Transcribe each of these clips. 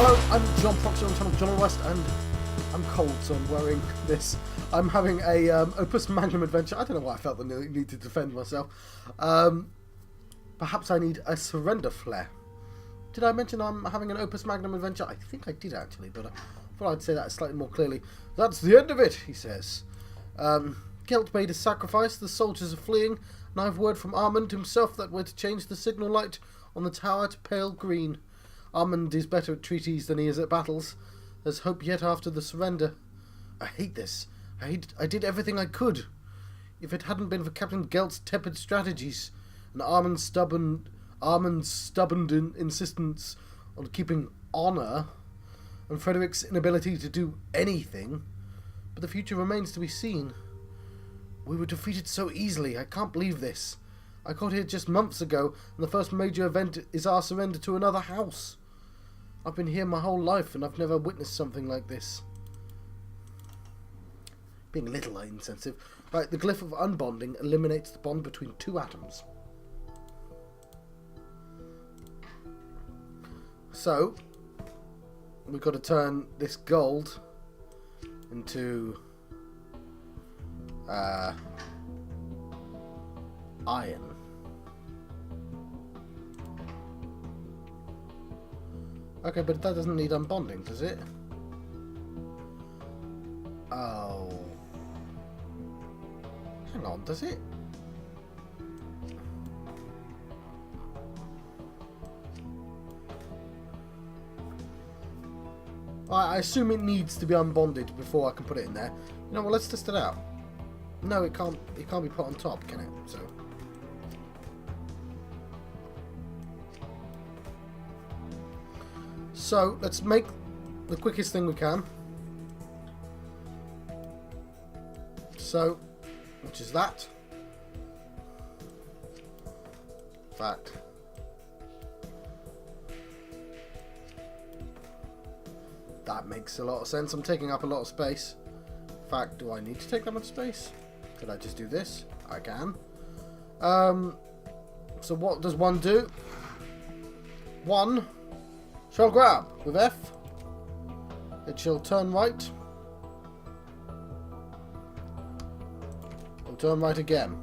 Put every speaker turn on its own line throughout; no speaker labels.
Hello, I'm John Proctor on the channel John West, and I'm cold, so I'm wearing this. I'm having a Opus Magnum adventure. I don't know why I felt the need to defend myself. Perhaps I need a surrender flare. Did I mention I'm having an Opus Magnum adventure? I think I did actually, but I thought I'd say that slightly more clearly. That's the end of it, he says. Guilt made a sacrifice, the soldiers are fleeing, and I have word from Armand himself that we're to change the signal light on the tower to pale green. Armand is better at treaties than he is at battles. There's hope yet after the surrender. I hate this. I did everything I could. If it hadn't been for Captain Gelt's tepid strategies and Armand's stubborn insistence on keeping honour, and Frederick's inability to do anything, but the future remains to be seen. We were defeated so easily. I can't believe this. I got here just months ago, and the first major event is our surrender to another house. I've been here my whole life, and I've never witnessed something like this. Being a little insensitive. Right, the glyph of unbonding eliminates the bond between two atoms. So, we've got to turn this gold into iron. Okay, but that doesn't need unbonding, does it? Oh. Hang on, does it? I assume it needs to be unbonded before I can put it in there. You know what, let's test it out. No, it can't be put on top, can it? So let's make the quickest thing we can. So, which is that. In fact, that makes a lot of sense. I'm taking up a lot of space. In fact, do I need to take that much space? Could I just do this? I can. So what does one do? One shall grab with F. It shall turn right. It'll turn right again.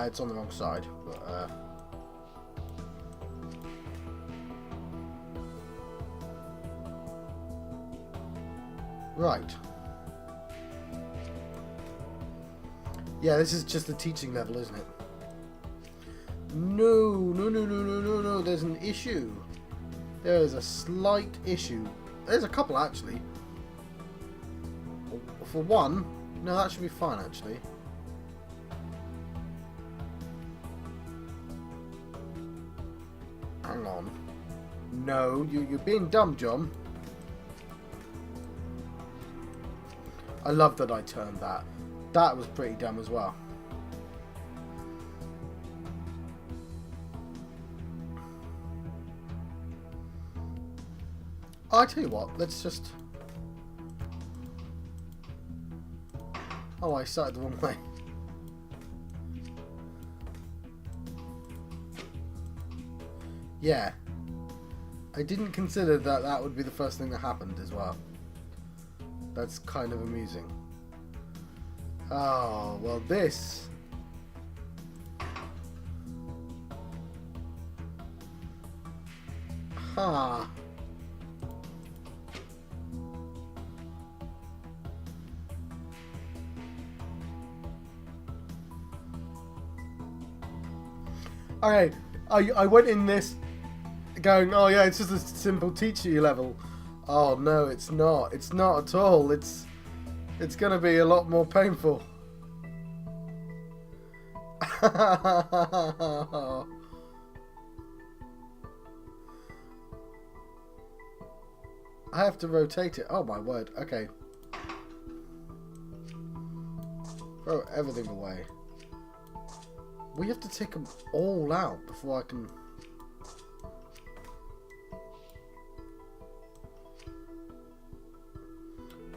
It's on the wrong side, but right. Yeah, this is just the teaching level, isn't it? No. There's an issue. There is a slight issue. There's a couple, actually. For one, no, that should be fine, actually. Hang on. No, you're being dumb, John. I love that I turned that. That was pretty dumb as well. I tell you what, let's just... Oh, I started the wrong way. Yeah. I didn't consider that that would be the first thing that happened as well. That's kind of amusing. Oh, well this... Huh. Okay, I went in this going, oh yeah, it's just a simple teacher level. Oh no, it's not. It's not at all. It's gonna be a lot more painful. I have to rotate it. Oh my word. Okay. Throw everything away. We have to take them all out before I can...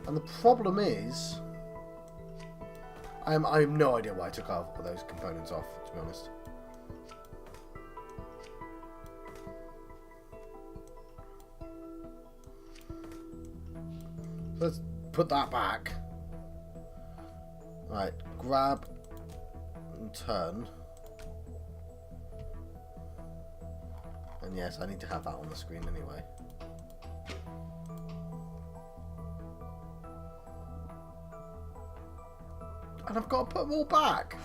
And the problem is, I have no idea why I took all of those components off, to be honest. So let's put that back. Right, grab and turn. And yes, I need to have that on the screen anyway. And I've got to put them all back.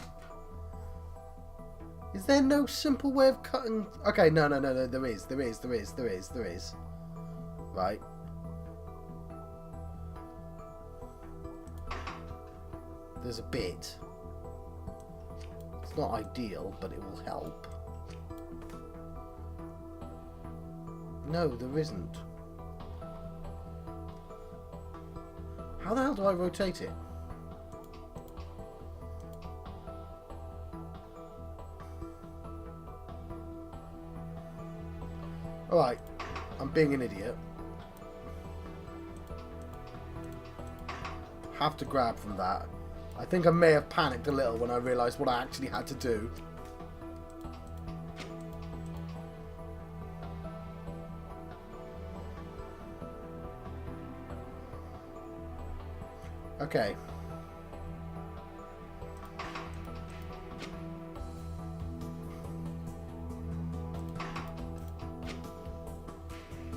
Is there no simple way of cutting? Okay, no, there is. Right. There's a bit. It's not ideal, but it will help. No, there isn't. How the hell do I rotate it? Alright, I'm being an idiot. Have to grab from that. I think I may have panicked a little when I realised what I actually had to do. Okay.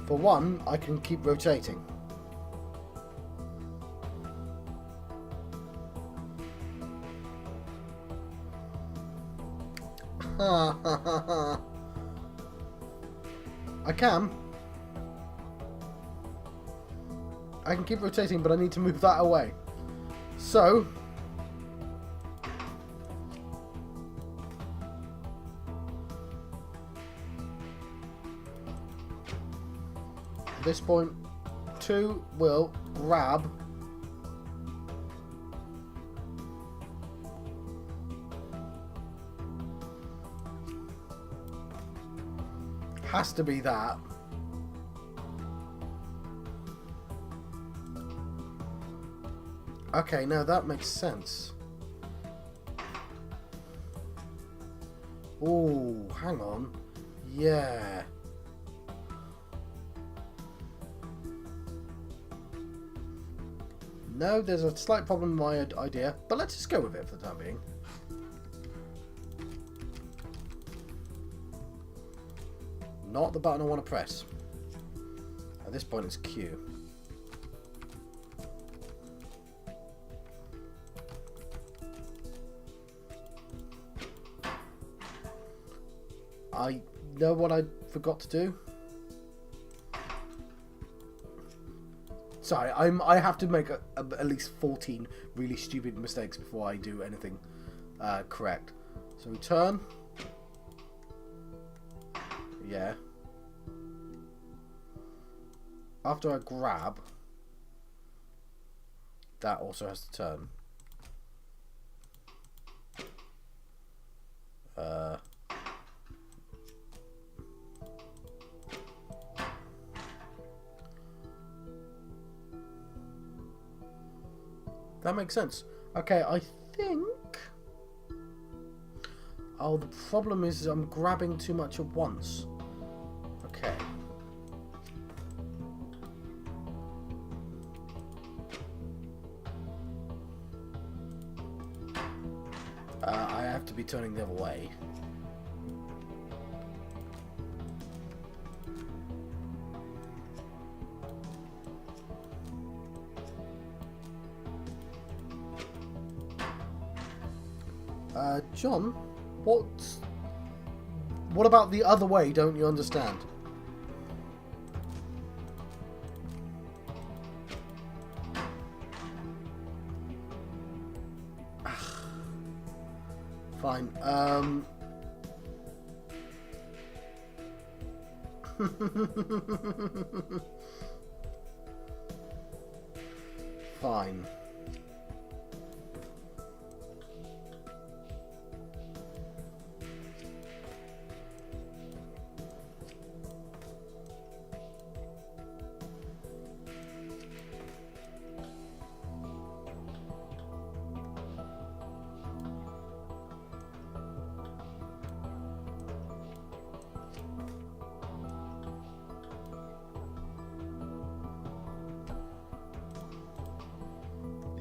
For one, I can keep rotating. I can keep rotating, but I need to move that away. So, at this point, 2 will grab has to be that. Okay, now that makes sense. Oh, hang on. Yeah. No, there's a slight problem with my idea, but let's just go with it for the time being. Not the button I want to press. At this point, it's Q. I know what I forgot to do. Sorry, I have to make at least 14 really stupid mistakes before I do anything correct. So return. Yeah. After I grab, that also has to turn. That makes sense. Okay, I think... Oh, the problem is I'm grabbing too much at once. Okay. I have to be turning the other way. John, what about the other way, don't you understand? Fine. Fine.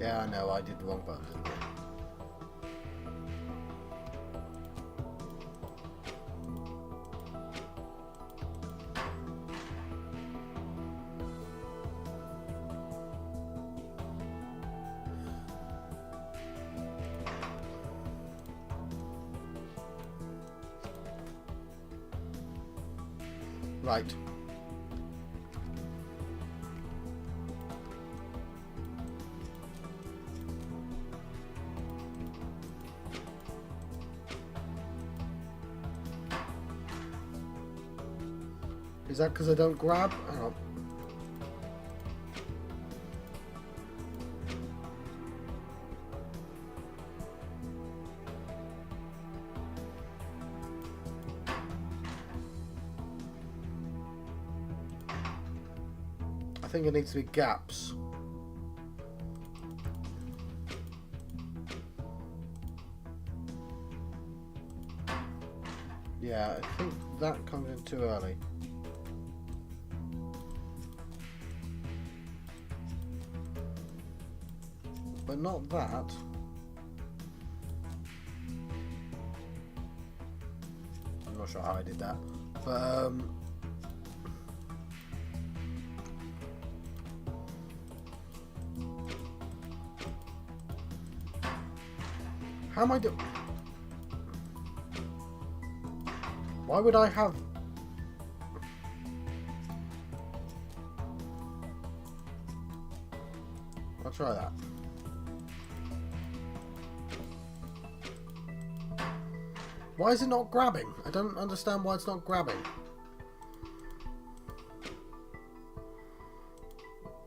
Yeah, I know, I did the wrong button, didn't I? Right. Is that because I don't grab? Hang on. I think it needs to be gaps. Yeah, I think that comes in too early. But not that. I'm not sure how I did that. But how am I doing? Why would I have? I'll try that. Why is it not grabbing? I don't understand why it's not grabbing.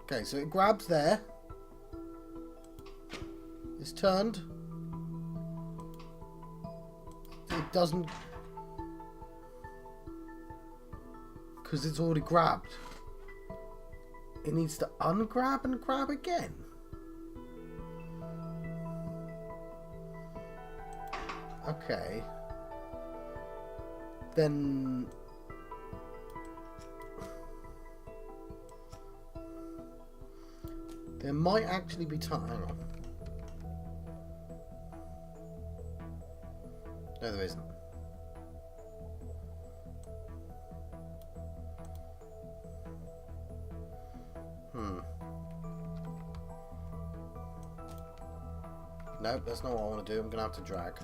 Okay, so it grabs there. It's turned. It doesn't... because it's already grabbed. It needs to ungrab and grab again. Okay. Then... there might actually be time. Hang on. No, there isn't. Nope, that's not what I want to do. I'm going to have to drag.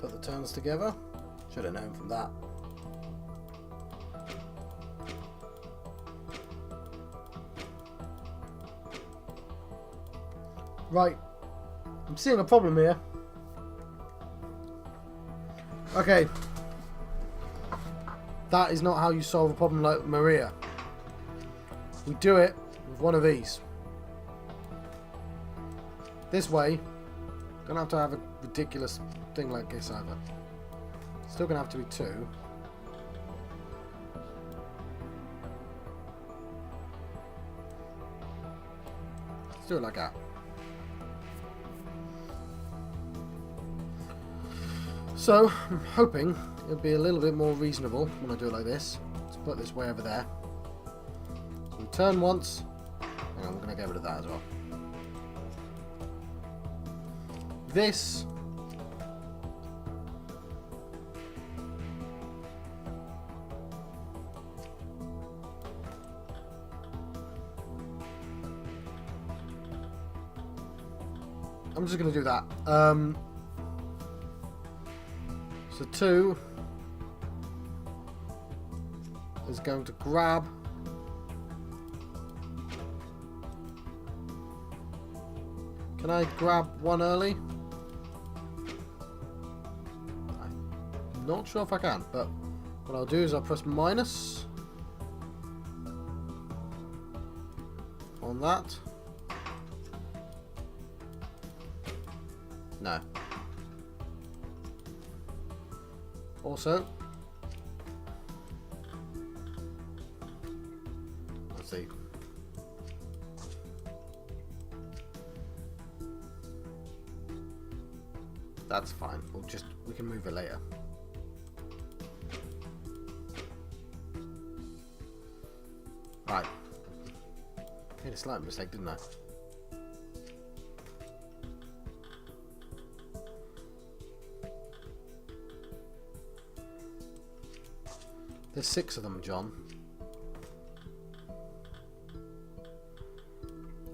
Put the turns together. Should have known from that. Right, I'm seeing a problem here. Okay, that is not how you solve a problem like Maria. We do it with one of these. This way, gonna have to have a ridiculous thing like this either. Still gonna have to be two. Let's do it like that. So, I'm hoping it'll be a little bit more reasonable when I do it like this. Let's put this way over there. So we turn once, and I'm going to get rid of that as well. This I'm just going to do that. So 2 is going to grab. Can I grab one early? I'm not sure if I can, but what I'll do is I'll press minus on that. No. Also, see. That's fine. We can move it later. Right. Made a slight mistake, didn't I? There's 6 of them, John.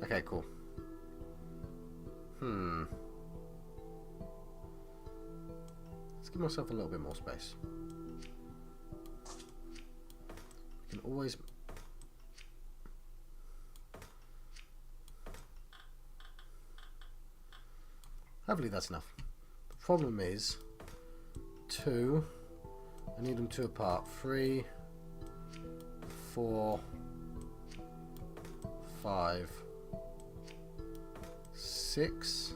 Okay, cool. Let's give myself a little bit more space. We can always... Hopefully that's enough. The problem is 2. I need them 2 apart. 3, 4, 5, 6.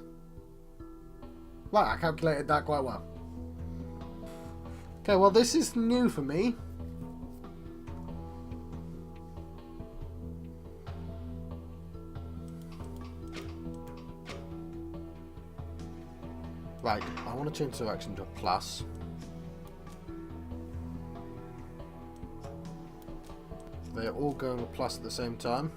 Right, I calculated that quite well. Okay, well this is new for me. Right, I want to change the direction to a plus. They're all going a plus at the same time.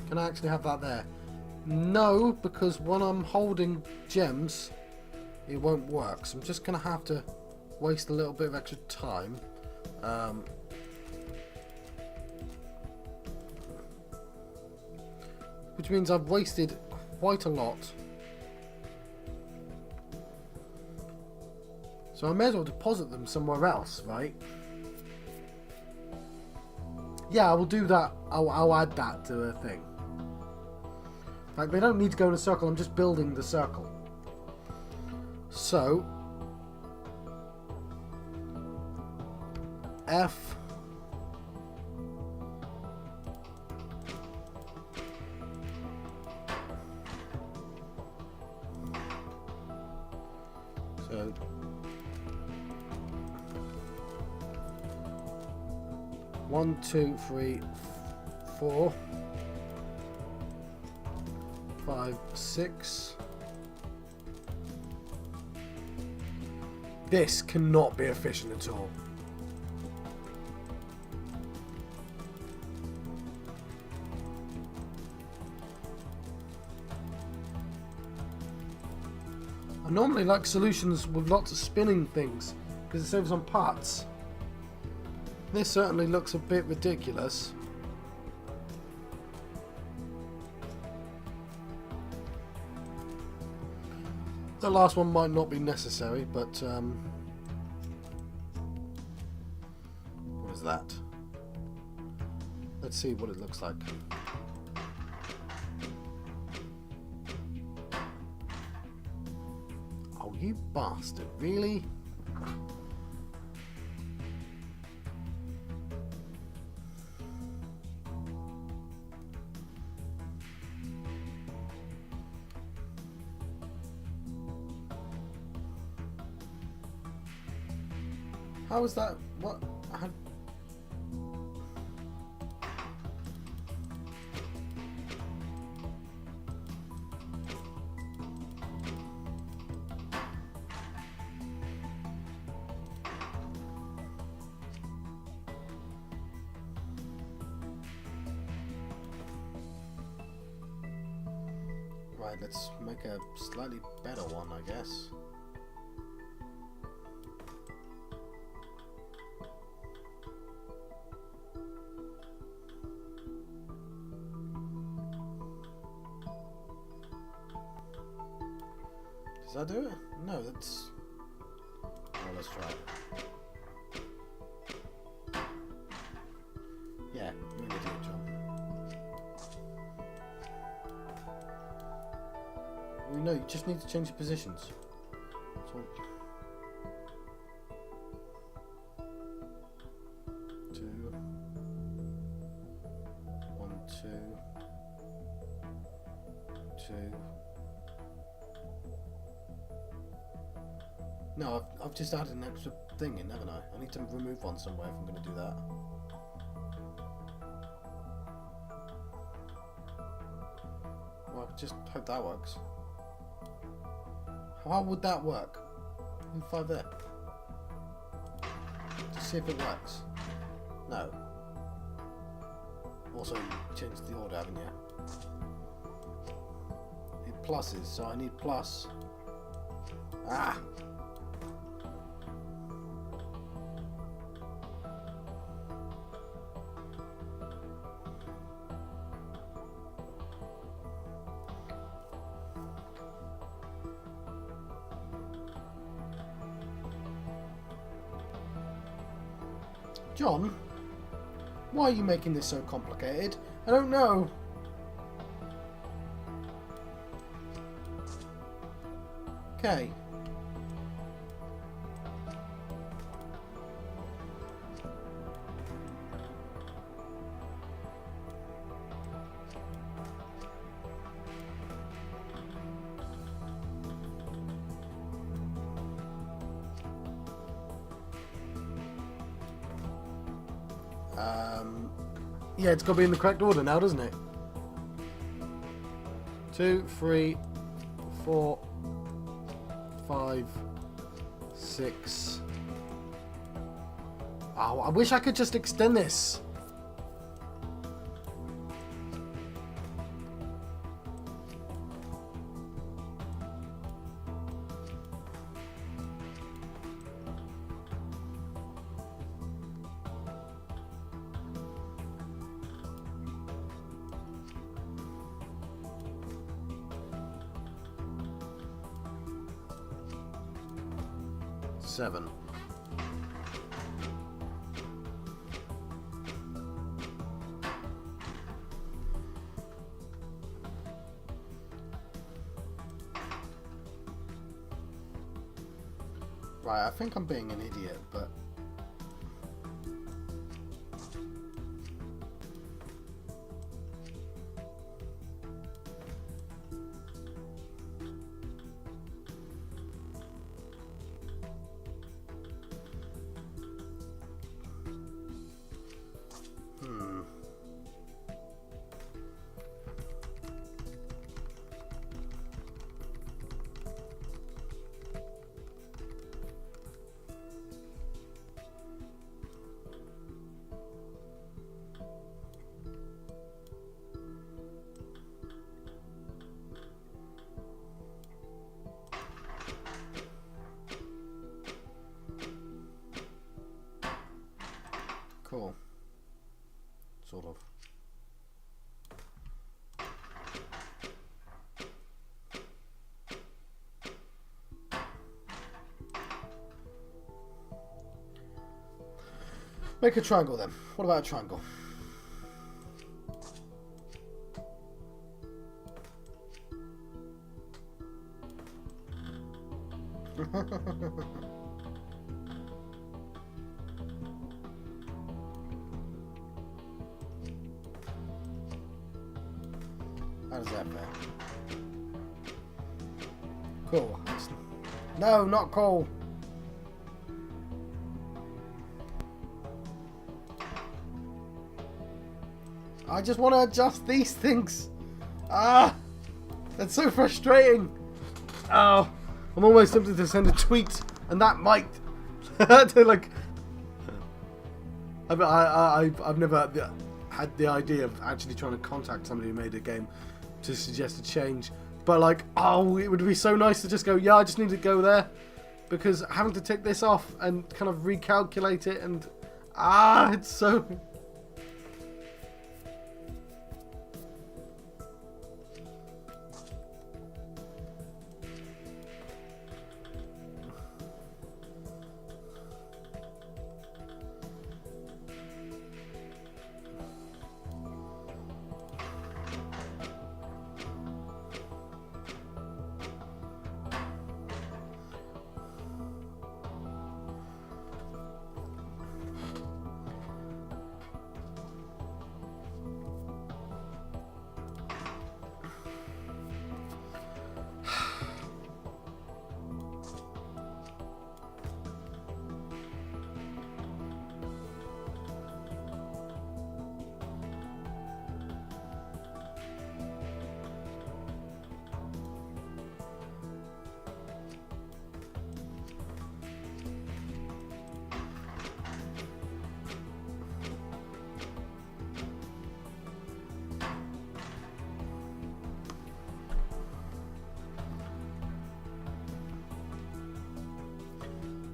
Can I actually have that there? No, because when I'm holding gems, it won't work. So I'm just going to have to waste a little bit of extra time. Which means I've wasted quite a lot. So I may as well deposit them somewhere else, right? Yeah, I will do that. I'll add that to the thing. Like, they don't need to go in a circle. I'm just building the circle. So F. So 1, 2, 3, 4, 5, 6. This cannot be efficient at all. I normally like solutions with lots of spinning things because it saves on parts. This certainly looks a bit ridiculous. The last one might not be necessary, but what is that? Let's see what it looks like. Oh, you bastard, really? How is that? What? Right, let's make a slightly better one, I guess. Does that do it? No, that's... Oh, let's try it. Yeah, you're an idiot, John. Well, no, you just need to change your positions. So... 2... No, I've just added an extra thing in, haven't I? I need to remove one somewhere if I'm going to do that. Well, I just hope that works. How would that work? Move 5 there. Just see if it works. No. Also, changed the order, haven't you? Need pluses, so I need plus. Ah! John, why are you making this so complicated? I don't know. Okay. Yeah, it's got to be in the correct order now, doesn't it? 2, 3, 4, 5, 6. Oh, I wish I could just extend this. Seven. Right, I think I'm being an idiot, but cool. Sort of. Make a triangle then. What about a triangle? How does that fare? Cool. No, not cool. I just want to adjust these things. Ah, that's so frustrating. Oh, I'm almost tempted to send a tweet, and that might to like. I've never had the idea of actually trying to contact somebody who made a game to suggest a change, but like, oh, it would be so nice to just go, yeah, I just need to go there, because having to take this off and kind of recalculate it, and it's so.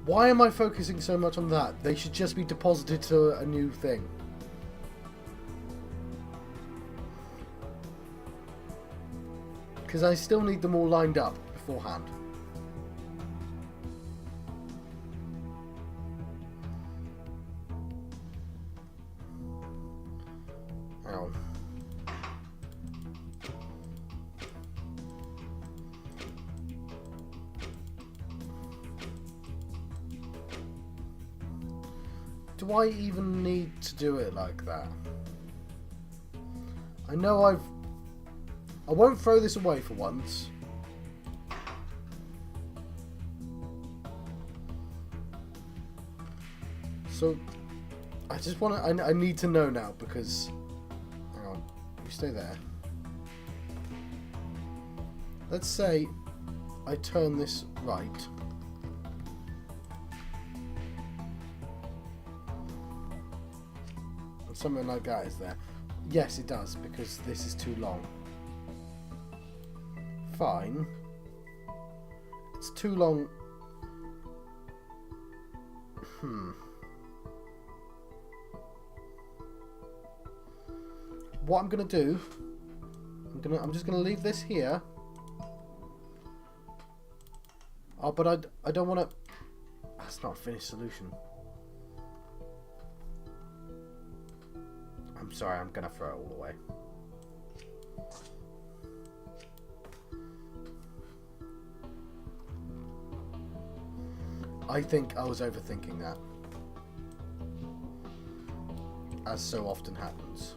Why am I focusing so much on that? They should just be deposited to a new thing. Because I still need them all lined up beforehand. Hang on. Do I even need to do it like that? I know I won't throw this away for once. So, I just want to... I need to know now because... Hang on. You stay there. Let's say I turn this right. And something like that is there. Yes, it does, because this is too long. Fine. It's too long. What I'm gonna do, I'm just gonna leave this here. Oh, but I don't want to. That's not a finished solution. I'm sorry, I'm gonna throw it all away. I think I was overthinking that, as so often happens.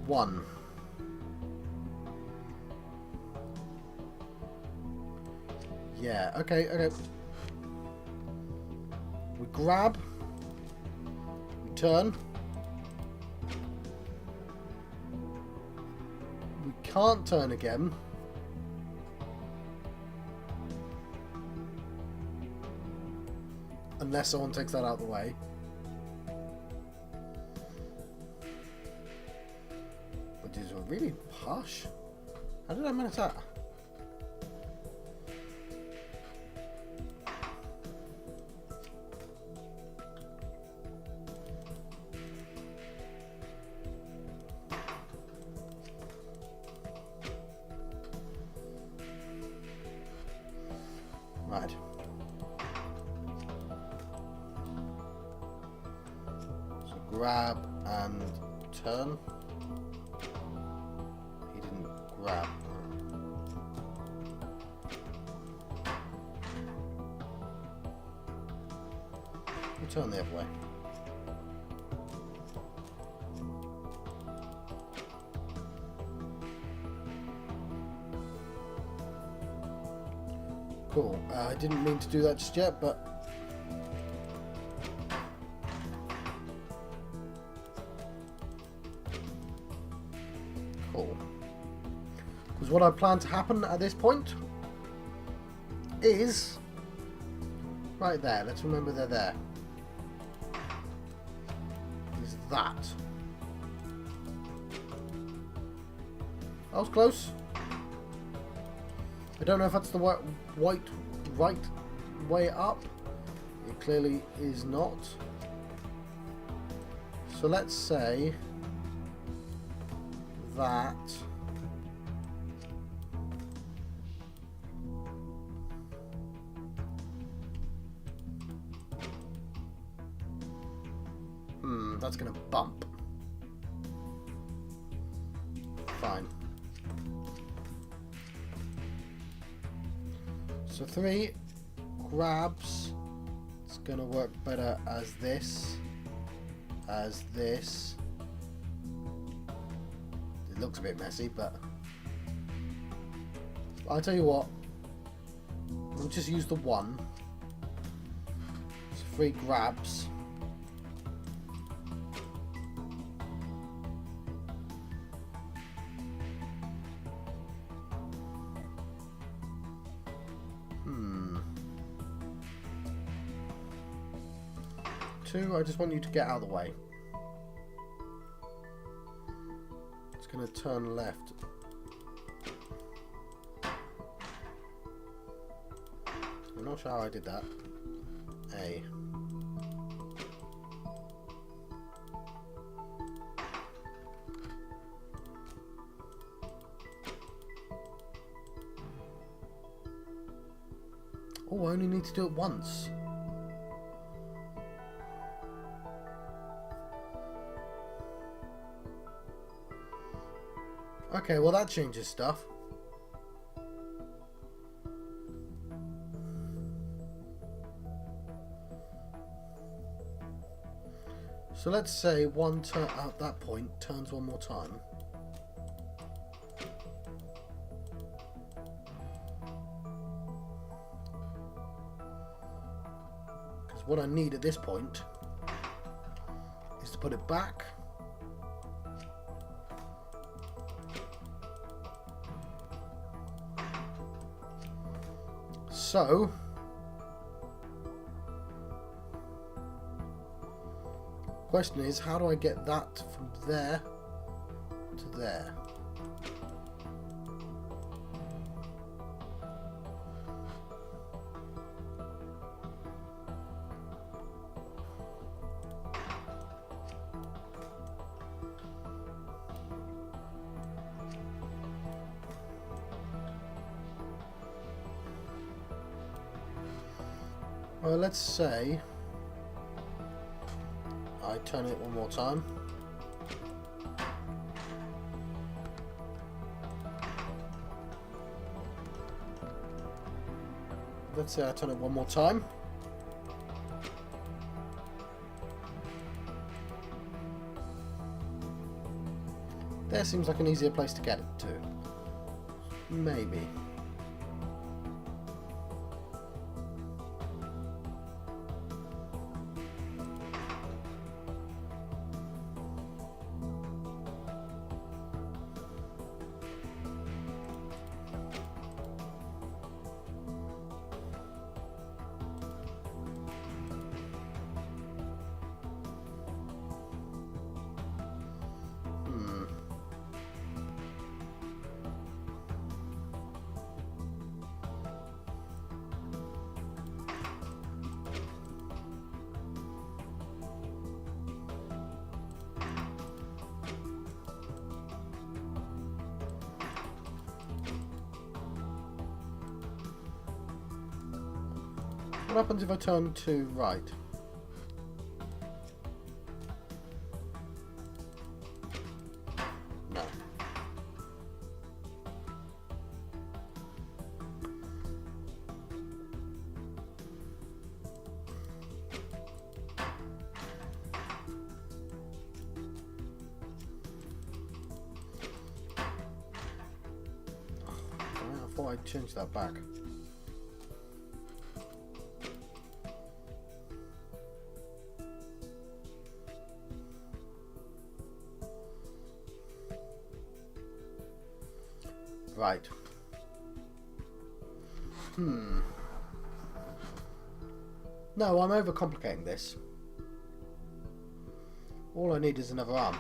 One. Yeah, okay, okay. We grab. We turn. We can't turn again. Unless someone takes that out of the way. Which is really harsh. How did I manage that? Right. So grab and turn. He didn't grab. We'll turn the other way. Cool. I didn't mean to do that just yet, but cool. Because what I plan to happen at this point is right there. Let's remember they're there. Is that? That was close. I don't know if that's the right way up. It clearly is not. So let's say that that's gonna bump. Fine. So 3 grabs. It's gonna work better as this. It looks a bit messy, but I'll tell you what. We'll just use the 1. So 3 grabs. I just want you to get out of the way. It's going to turn left. I'm not sure how I did that. A. Oh, I only need to do it once. Okay, well that changes stuff. So let's say one turn at that point turns one more time. Because what I need at this point is to put it back. So question is, how do I get that from there to there? Well, let's say I turn it one more time. Let's say I turn it one more time. There seems like an easier place to get it to. Maybe. What happens if I turn to right? No. I thought I'd change that back. Right. No, I'm overcomplicating this. All I need is another arm.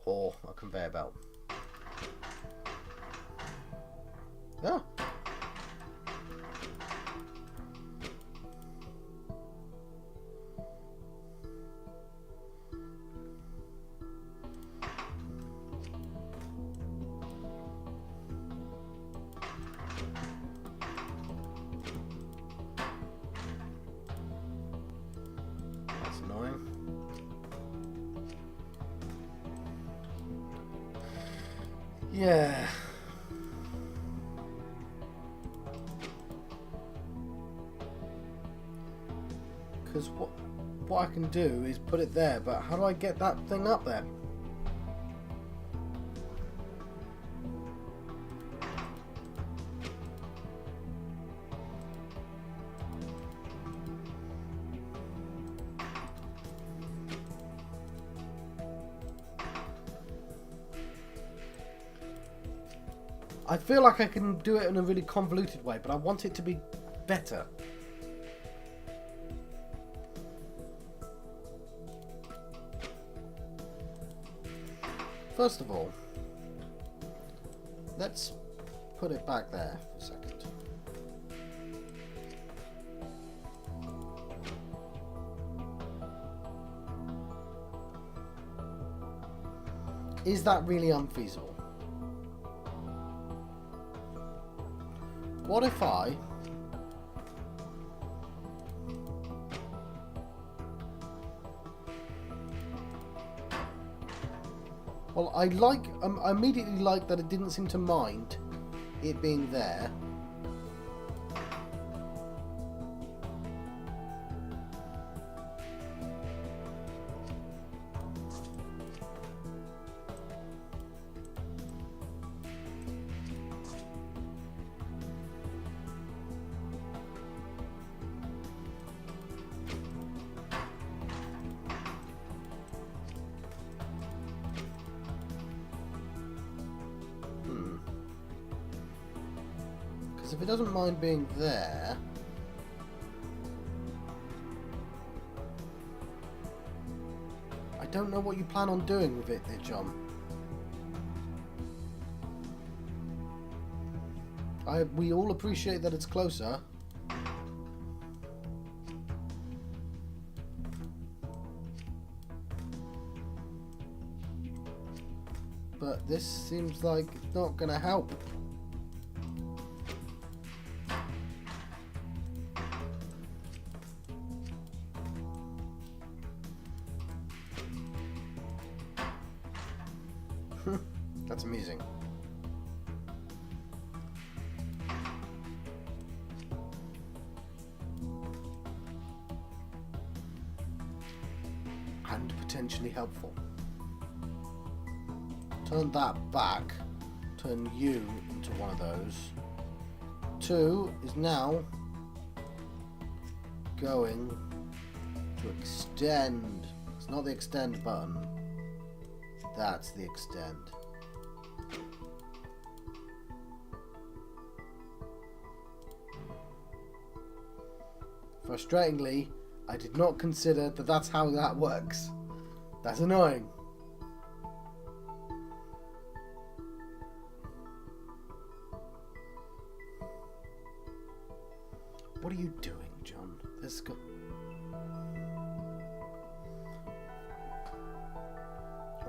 Or a conveyor belt. Yeah. That's annoying. Yeah. Because what I can do is put it there, but how do I get that thing up there? I feel like I can do it in a really convoluted way, but I want it to be better. First of all, let's put it back there for a second. Is that really unfeasible? What if I well, I immediately like that it didn't seem to mind it being there. If it doesn't mind being there, I don't know what you plan on doing with it there, John. We all appreciate that it's closer. But this seems like it's not going to help. That's amusing. And potentially helpful. Turn that back. Turn you into one of those. 2 is now going to extend. It's not the extend button. That's the extend. Frustratingly, I did not consider that that's how that works. That's annoying. What are you doing, John? Let's go.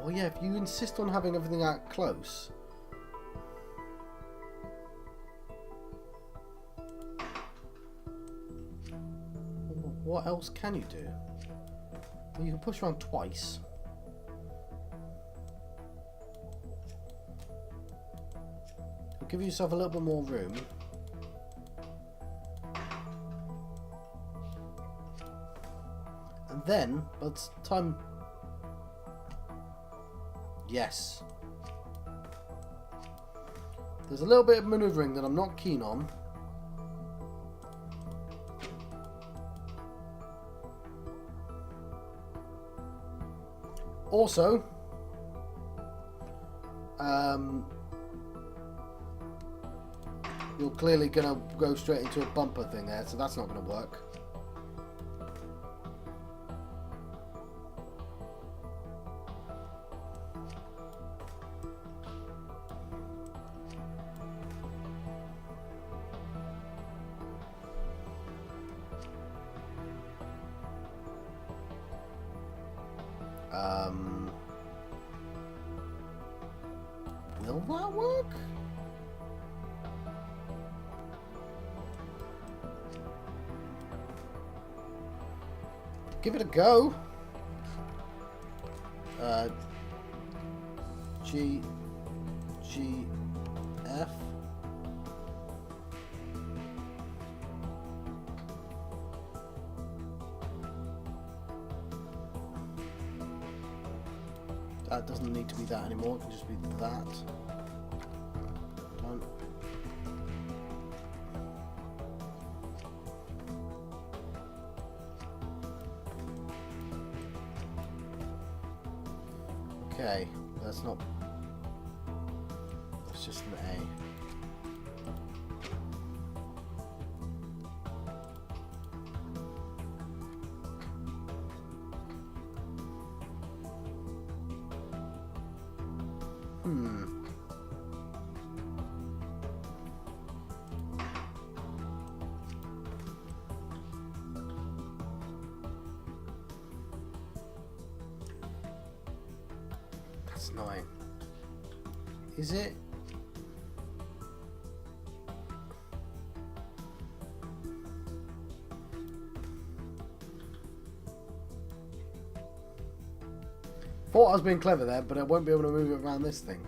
Oh yeah, if you insist on having everything out close. What else can you do? Well, you can push around twice. Give yourself a little bit more room. And then, by the time... Yes. There's a little bit of manoeuvring that I'm not keen on. Also, you're clearly going to go straight into a bumper thing there, so that's not going to work. Will that work? Give it a go. G F. That doesn't need to be that anymore, it can just be that. Done. Okay, that's not... That's just an A. that's annoying. Is it? Thought I was being clever there, but I won't be able to move it around this thing.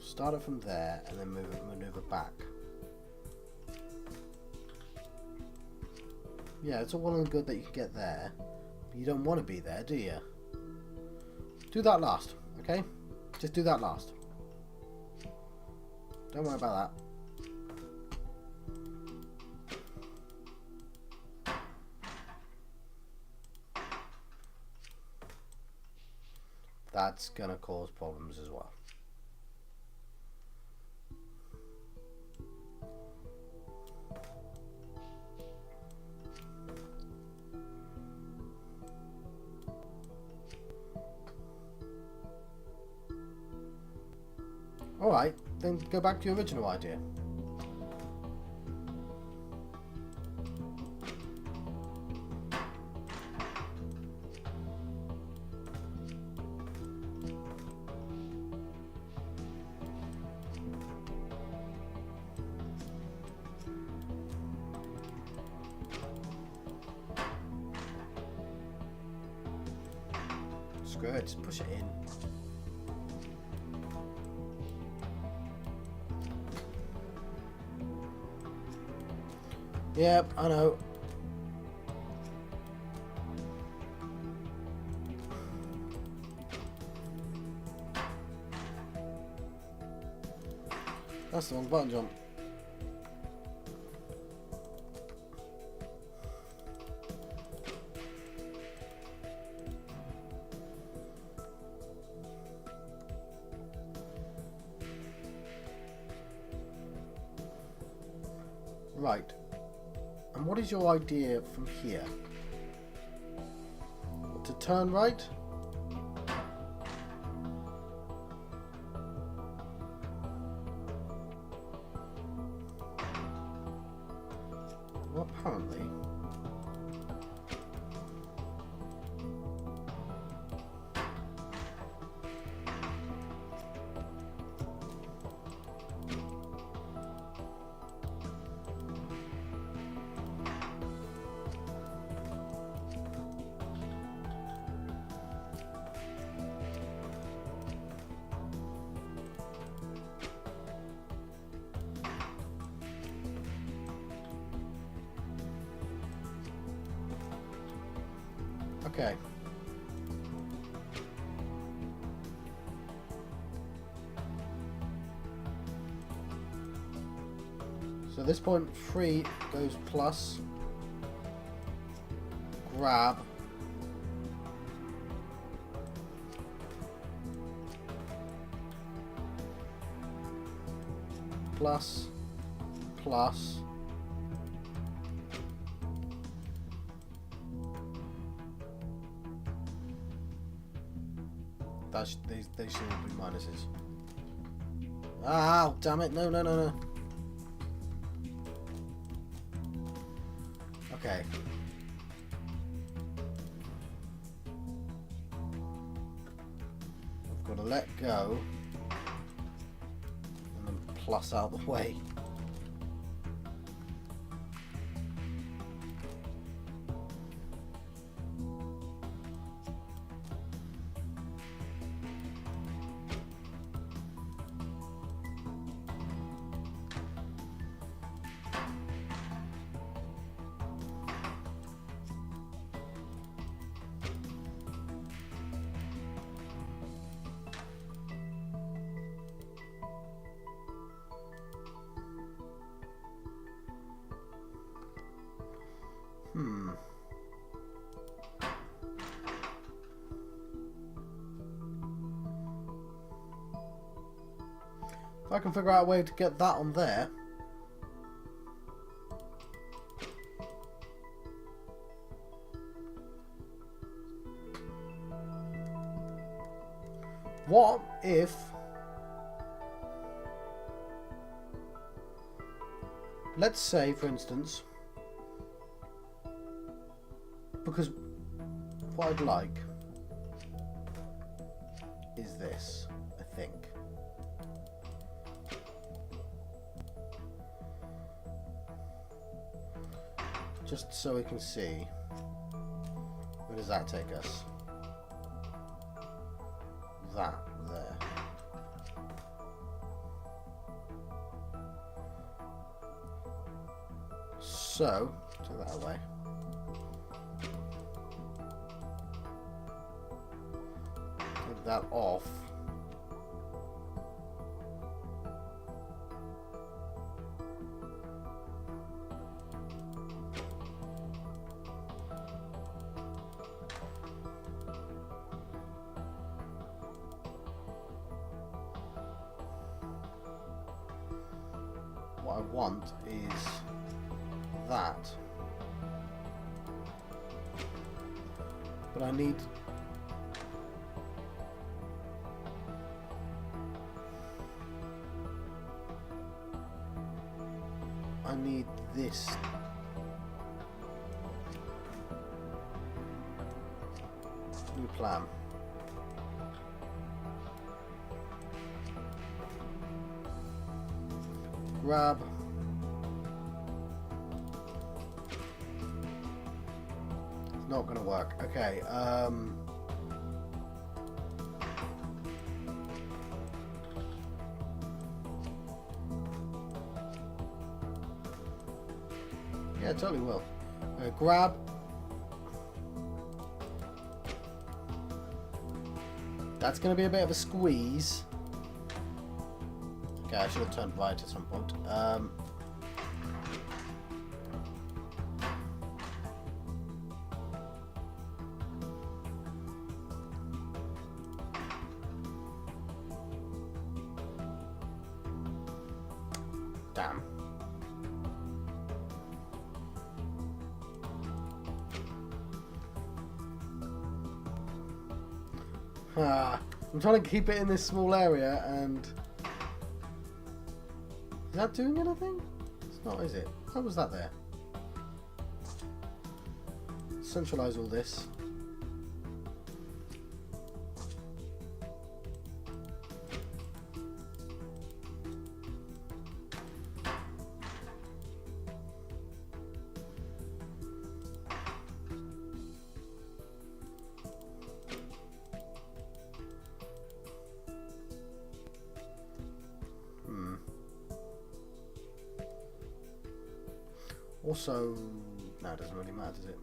Start it from there and then maneuver back. Yeah, it's all well and good that you can get there, but you don't want to be there, do you? Do that last, okay? Just do that last. Don't worry about that. That's gonna cause problems as well. Alright, then go back to your original idea. Screw it, just push it in. Yep, I know. That's the wrong button jump. Right. And what is your idea from here? To turn right? Well, apparently. Okay. So this point 3 goes plus, grab, plus, plus, they should all be minuses. Ah, damn it, no, no, no, no. Okay. I've got to let go and then plus out the way. If I can figure out a way to get that on there. What if let's say, for instance, because what I'd like is this, I think. Just so we can see, where does that take us? That there. So, take that away. Take that off. What I want is that, but I need this. New plan. Grab. It's not going to work. Okay. Yeah, it totally will. Grab. That's going to be a bit of a squeeze. Okay, I should have turned right at some point. Damn. I'm trying to keep it in this small area, and is that doing anything? It's not, is it? How was that there? Centralize all this. Also, no, it doesn't really matter, does it?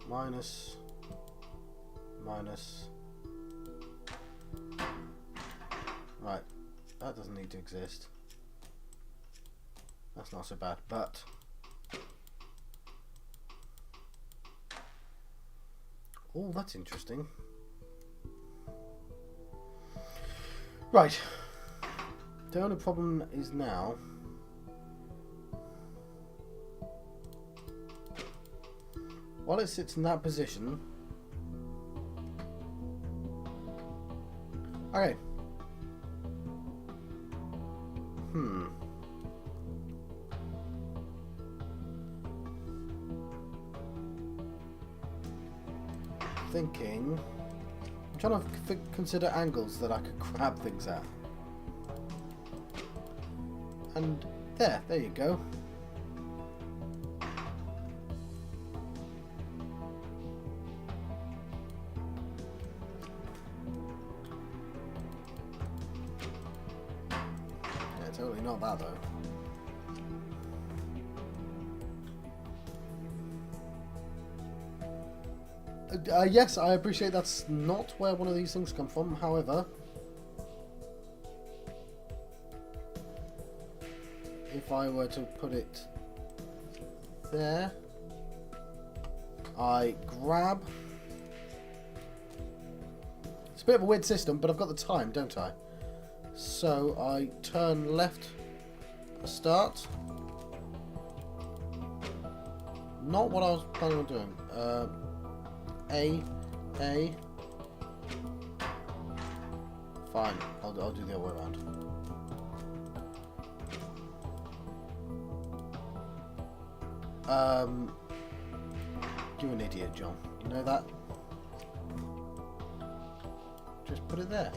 Minus, minus. Right, that doesn't need to exist. That's not so bad, but oh, that's interesting. Right, the only problem is now while it sits in that position. Okay. Thinking. I'm trying to consider angles that I could grab things at. And there you go. Yeah, totally not that though. Yes, I appreciate that's not where one of these things come from. However, if I were to put it there, I grab. It's a bit of a weird system, but I've got the time, don't I? So I turn left a start. Not what I was planning on doing. A, Fine, I'll do the other way around. You're an idiot, John. You know that? Just put it there.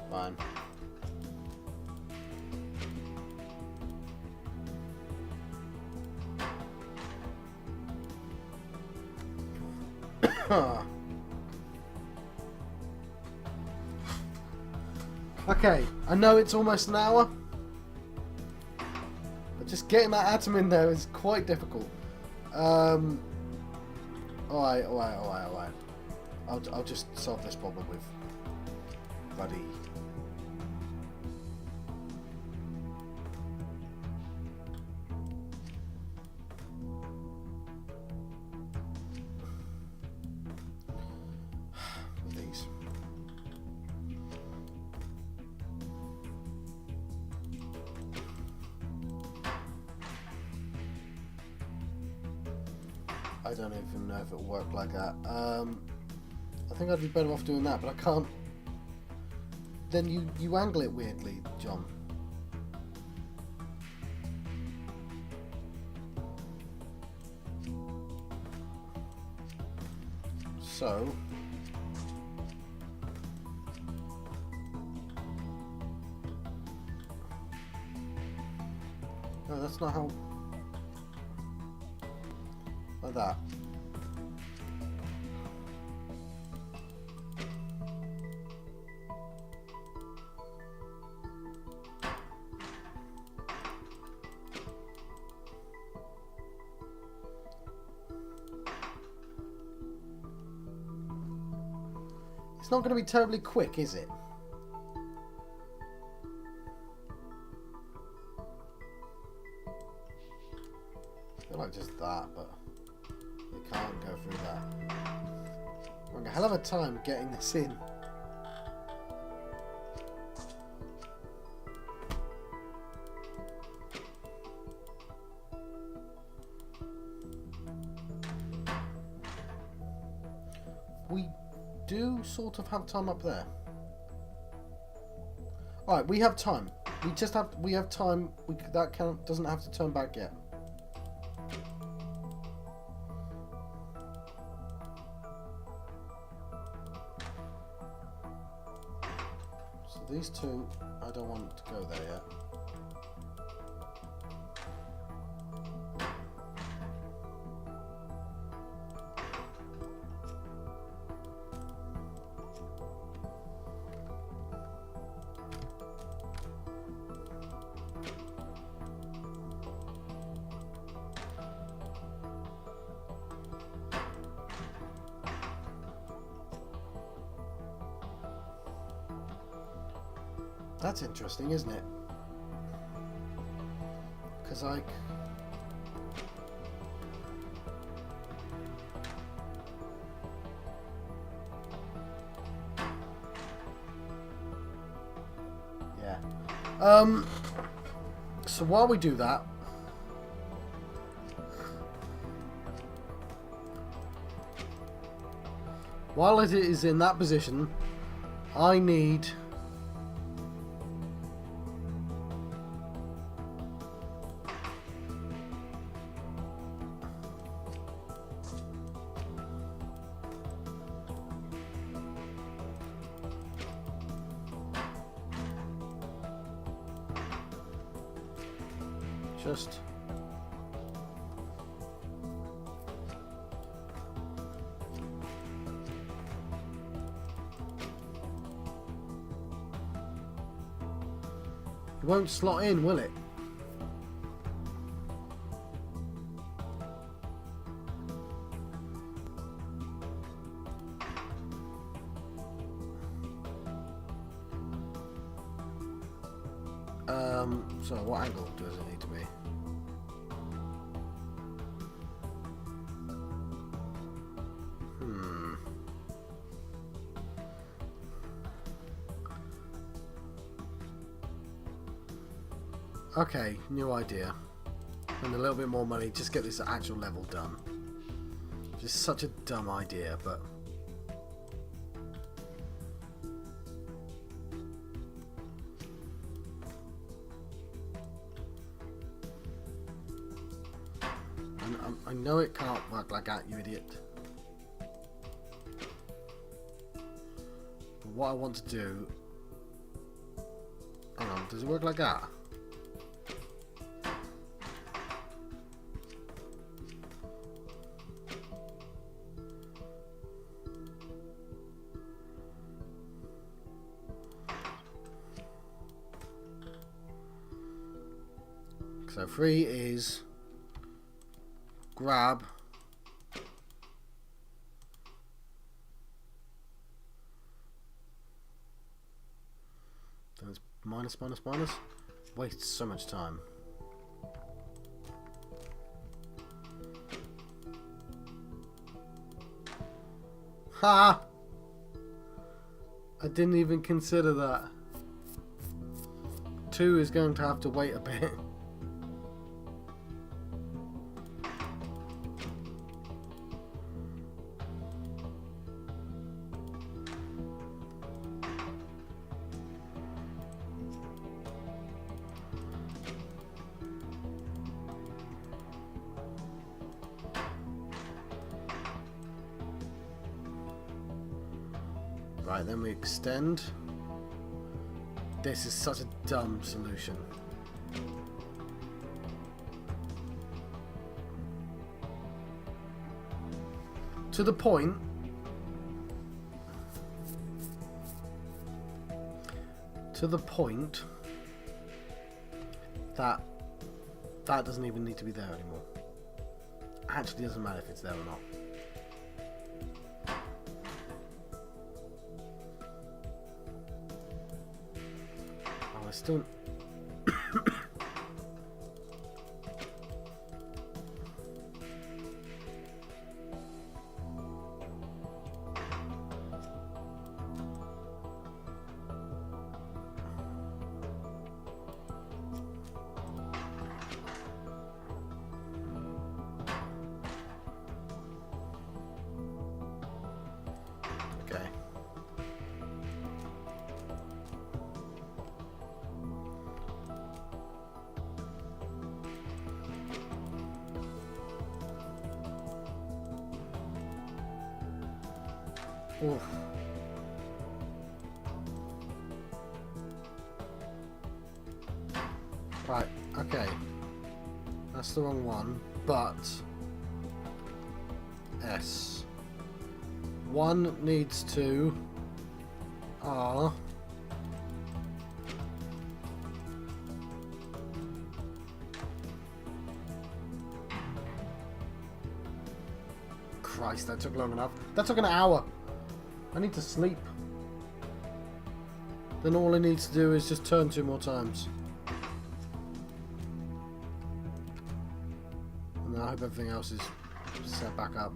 Fine. Okay, I know it's almost an hour, but just getting that atom in there is quite difficult. Alright. I'll just solve this problem with bloody... these. I don't even know if it'll work like that. I think I'd be better off doing that, but I can't. Then you angle it weirdly, John. So no, that's not how. Like that. It's not going to be terribly quick, is it? I feel like just that, but it can't go through that. I'm having a hell of a time getting this in. We do sort of have time up there. Alright, we have time. We have time. That count doesn't have to turn back yet. So these two, I don't want to go there yet. That's interesting, isn't it? Because like... yeah. So while we do that... while it is in that position, I need... just it won't slot in, will it? So what angle does it need to be? Okay, new idea. And a little bit more money, just get this actual level done. Just such a dumb idea, but... I know it can't work like that, you idiot. But what I want to do... Hang on, does it work like that? So 3 is grab, then it's minus, minus, minus. Wastes so much time. Ha! I didn't even consider that. 2 is going to have to wait a bit. Right, then we extend. This is such a dumb solution. To the point that that doesn't even need to be there anymore. Actually doesn't matter if it's there or not. I still... Okay. Oof. Right, okay. That's the wrong one, but... S. 1 needs to... R. Christ, that took long enough. That took an hour. I need to sleep. Then all I need to do is just turn 2 more times. And then I hope everything else is set back up.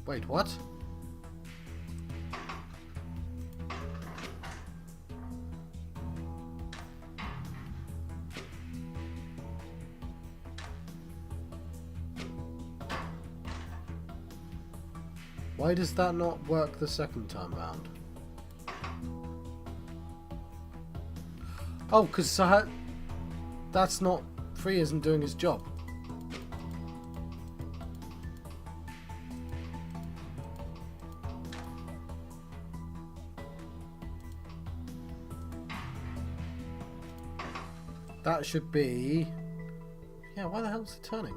Wait, what? Why does that not work the second time round? Oh, because that's not... 3 isn't doing his job. That should be... Yeah, why the hell is it turning?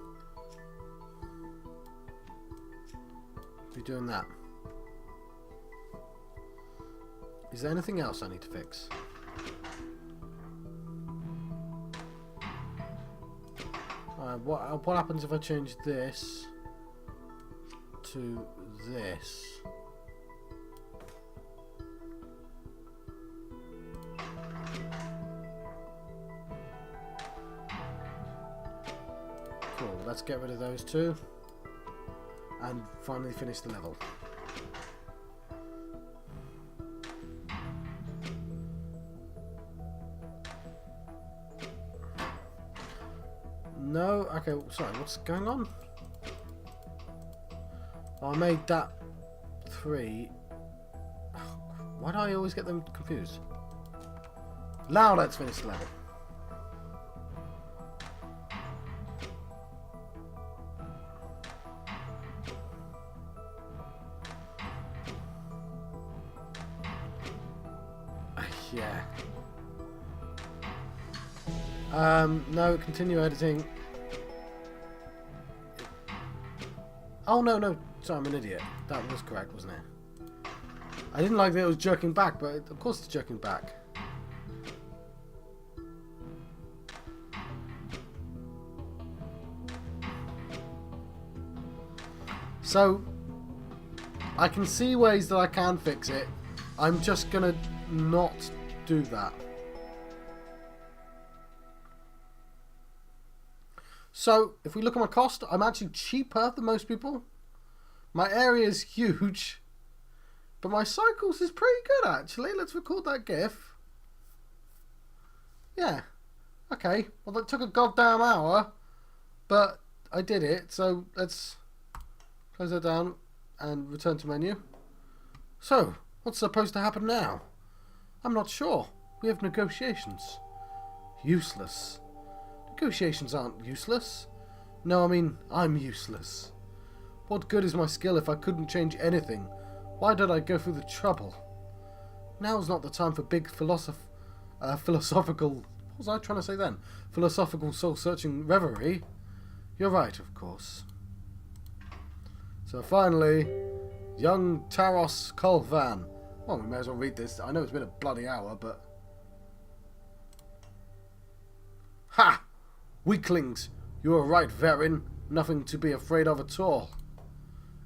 Be doing that. Is there anything else I need to fix? Alright, what happens if I change this to this? Cool, let's get rid of those two. and finally finish the level. No? Okay, sorry, what's going on? Oh, I made that 3. Why do I always get them confused? Now let's finish the level. Yeah. No, continue editing. Oh, no. Sorry, I'm an idiot. That was correct, wasn't it? I didn't like that it was jerking back, but of course it's jerking back. So, I can see ways that I can fix it. I'm just gonna not do that. So, if we look at my cost, I'm actually cheaper than most people. My area is huge, but my cycles is pretty good actually. Let's record that GIF. Yeah. Okay. Well, that took a goddamn hour, but I did it. So let's close that down and return to menu. So, what's supposed to happen now? I'm not sure. We have negotiations. Useless. Negotiations aren't useless. No, I mean, I'm useless. What good is my skill if I couldn't change anything? Why did I go through the trouble? Now's not the time for big philosophical... What was I trying to say then? Philosophical soul-searching reverie. You're right, of course. So finally, young Taros Kolvan. Well, we may as well read this. I know it's been a bloody hour, but... Ha! Weaklings! You were right, Verin. Nothing to be afraid of at all.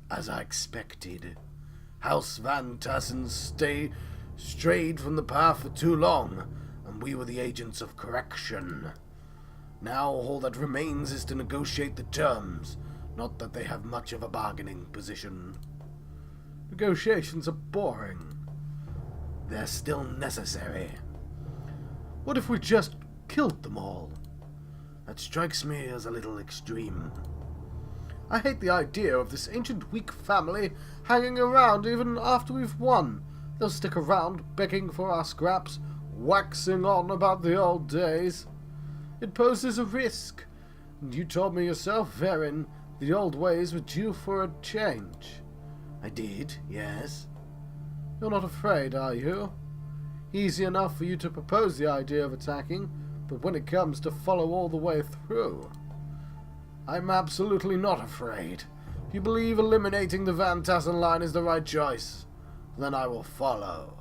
As I expected. House Van Tassen strayed from the path for too long, and we were the agents of correction. Now all that remains is to negotiate the terms, not that they have much of a bargaining position. Negotiations are boring. They're still necessary. What if we just killed them all? That strikes me as a little extreme. I hate the idea of this ancient weak family hanging around even after we've won. They'll stick around, begging for our scraps, waxing on about the old days. It poses a risk. And you told me yourself, Verin, the old ways were due for a change. I did, yes. You're not afraid, are you? Easy enough for you to propose the idea of attacking, but when it comes to follow all the way through... I'm absolutely not afraid. If you believe eliminating the Van Tassen line is the right choice, then I will follow.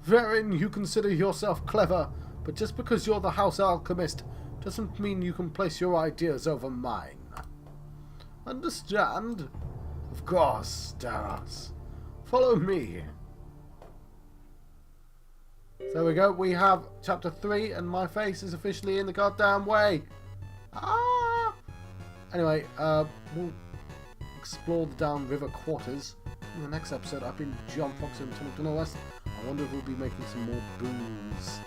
Verin, you consider yourself clever, but just because you're the House Alchemist doesn't mean you can place your ideas over mine. Understand? Of course, Taras. Follow me. So there we go. We have chapter 3, and my face is officially in the goddamn way. Ah! Anyway, we'll explore the downriver quarters in the next episode. I've been John Fox and Tunnock West. I wonder if we'll be making some more booze.